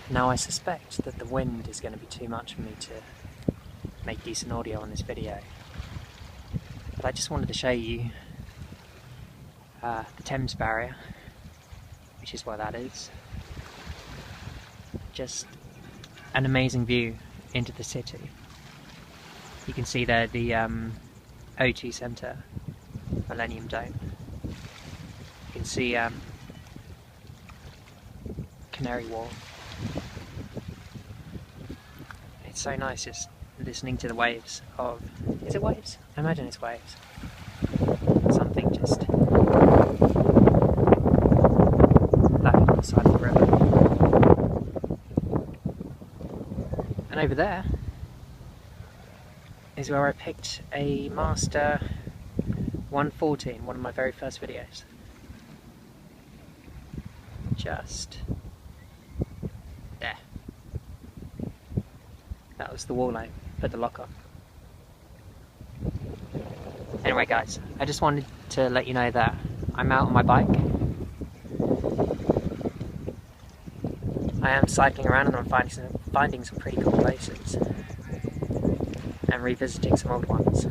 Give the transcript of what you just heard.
Now I suspect that the wind is going to be too much for me to make decent audio on this video, but I just wanted to show you the Thames Barrier, which is what that is. Just an amazing view into the city. You can see there the O2 Centre, Millennium Dome. You can see Canary Wharf. It's so nice just listening to the waves of... Is it waves? I imagine it's waves. Something just lapping on the side of the river. And over there is where I picked a Master 114, one of my very first videos. Just there. That was the wall I put the lock on. Anyway guys, I just wanted to let you know that I'm out on my bike. I am cycling around and I'm finding some pretty cool places and revisiting some old ones.